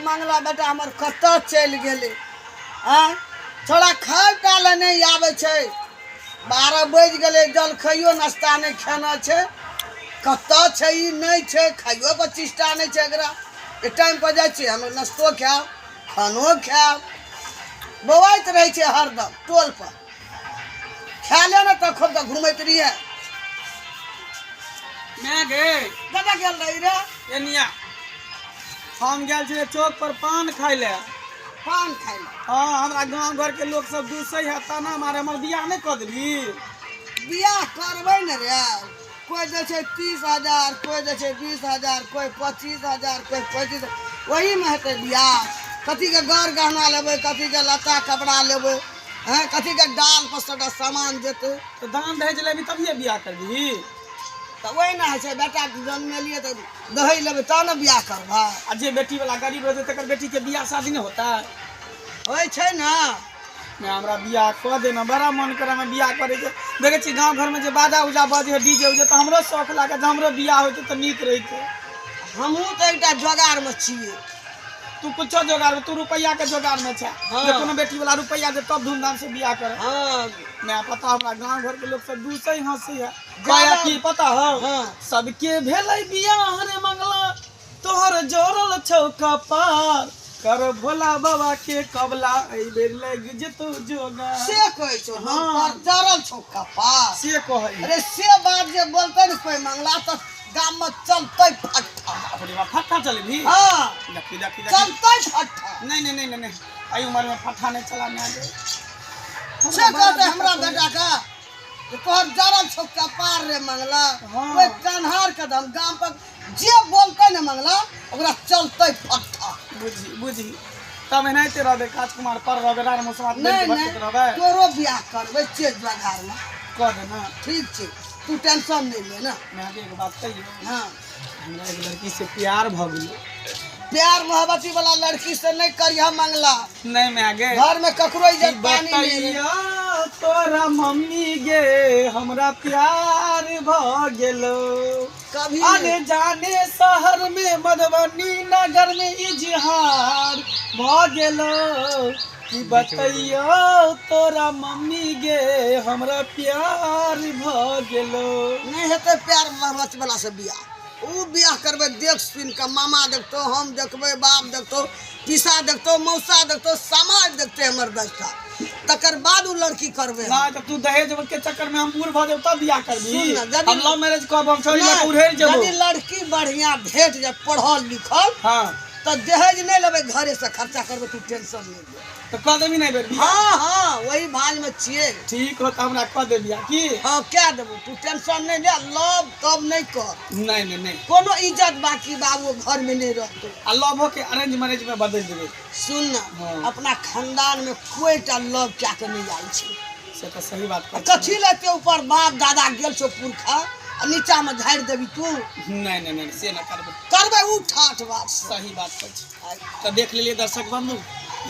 मंगला बेटा हमर कतऽ चलि गेलै थोड़ा खाय काल नहीं आवे छे 12 बज गेलै जलखइयो नाश्ता नहीं खाना छे कतऽ छे ई नहीं छे खाइयो प्रतिष्ठा नहीं छे एकरा ए टाइम पर जाइ छे हम नाश्तो खाओ खानो खाओ बौआइत रहे छे हरदम टोल पर खा ले ना तो खूब घूमैत रहिए मैं गे दादा गेल रही रे एनिया हम गेल छे चौक पर पान खाइ ले पान खाइ ले हाँ हमरा गांव घर के लोग सब दूसै है तना मारे हमर बियाह नहीं कर देबी बियाह करबै न रे कोई दे छे 30,000 कोई दे छे 20,000 कोई 25,000 कोई 25 वही में हेतै बियाह कथी के गौर गहना लेबै कथी के लत्ता कपड़ा लेबै हैं कथी के डाल पर सबटा सामान देतै तो दान दहेज लेबी तभिए बियाह करबी तो वही ना है बेटा के जन्म लिए तो दहेज लेबै तब न बियाह करबा आ जे बेटी वाला गरीब रहते तकर बेटी के बियाह शादी नहीं होता होय छै ना मैं हमरा बियाह कर देना बड़ा मन करे मैं बियाह करे के देखे छी गांव घर में जे बाजा उजा बजे है डीजे उजे तो हमरो शौक लागे हमरो बियाह होते तो नीक रहते हमहू तो एकटा जोगार में छिए तू कुछो जोगार में तू रुपया के जोगार में छे जे कोनो बेटी वाला रुपया दे तब धूमधाम से बियाह करे हां मैं पता हमरा गांव घर के लोग सब दूसै हंसी है काया की पता हो सबके भेलै बियाह रे मंगला तोहर जोरल छौका पार कर भोला बाबा के कबला ए बेर लग जतो जोगा से कहै छौ पर जरल छौका पास से कहै अरे से बात जे बोलतै न कोई मंगला तो गाम में चलतै फट्टा अपने बाप फट्टा चले भी हां देखी चलतै फट्टा नहीं आई उम्र में फट्टा नहीं चला मैं आगे से कहते हमरा बेटा का तोहर जरल छौका पार रे मंगला कोई कन्हार कदम गाम पर जे बोलतै न मंगला ओकरा चलतै फट्टा बुझी तब नहीं ते रहबे राजकुमार पर रहबे रार मुसवात नहीं रहबे तोरो बियाह करबै चेज जगार में कर दे ना ठीक छै तू टेंशन नहीं ले ना मैं आगे एक बात कही हां हमरा एक लड़की से प्यार भ गेलै प्यार मोहब्बती वाला लड़की से नहीं करिया मंगला नहीं मैं आगे घर में ककरो इज्जत पानी नहीं तोरा मम्मी गे हमरा प्यार भ गेलो कभी आने जाने शहर में मधुबनी नगर में इजहार भ गेलो कि बतैयो तोरा मम्मी गे हमरा प्यार भ गेलो नहीं हेते प्यार मोहब्बत वाला से बियाह ऊ बियाह करबे देख सुन के मामा देखतो हम देखबे बाप देखतो पिसा देखतो मौसा देखतो समाज देखते हमर बेटा तकर बाद ऊ लड़की करबे ना तो तू दहेज के चक्कर में हम बूढ़ भ जाब तब बियाह करबी सुन हम लव मैरिज करब हम छोरी ला उड़ेर जेबो यदि लड़की बढ़िया भेट जाए पढ़ल लिखल हां तो दहेज नहीं लेबे घरे से खर्चा करबे तू टेंशन नहीं ले तो कह देबी नहीं बेर हां वही भाज में छिए ठीक हो त हमरा कह दे बियाह की हां क्या देबो तू टेंशन नहीं ले लव तब नहीं कर नहीं कोनो इज्जत बाकी बाबू घर में नहीं रहतो आ लव के अरेंज मैरिज में बदल देबे सुन ना अपना खानदान में कोई टा लव क्या के नहीं आई छे से तो सही बात कथी लेते ऊपर बाप दादा गेल छो पुरखा नीचा में झाड़ देबी तू नहीं से ना करबे ऊ ठाठ बात सही बात छै तो देख लेलिए दर्शक बंधु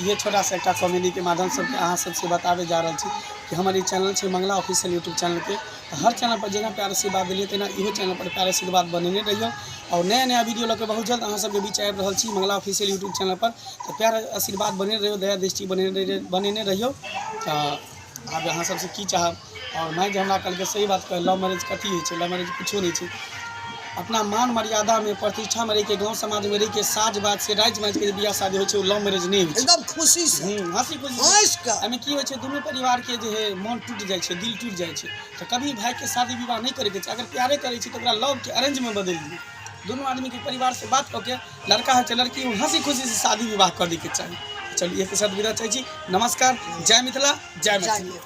ये छोटा सा एक कॉमेडी के माध्यम से अहाँ सबसे बतावे जा रहा छी कि हमारे चैनल है मंगला ऑफिशियल यूट्यूब चैनल पे हर चैनल पर जगह प्यार आशीर्वाद दिलिए तेना इहो चैनल पर प्यार आशीर्वाद बनेने रहियो और नया वीडियो लगे बहुत जल्द अहाँ सबके बीच आबि रहल छी मंगला ऑफिशियल यूट्यूब चैनल पर तो प्यार आशीर्वाद बने रहियो दया दृष्टि बनेने रहियो तो अब अहाँ सबसे की चाहब और मैं जो हमरा कल के सही बात कह लव मैरिज कथी है लव मैरिज कुछो नहीं है अपना मान मर्यादा में प्रतिष्ठा में रह के गाँव समाज में रह के साज बात से राज माज के बियाह शादी हो लव मैरिज नहीं हो एकदम खुशी से हंसी खुशी एमे की होय दोनों परिवार के जो है मन टूट जाए दिल टूट जाए तो कभी भाई के शादी विवाह नहीं करे के अगर प्यारे करे तो लव के अरेंज में बदल दिए दोनों आदमी के परिवार से बात करके लड़का है लड़की हंसी खुशी से शादी विवाह कर दी के चाहिए चलिए एक साथ विदा चाहिए नमस्कार जय मिथिला जय मैथिली।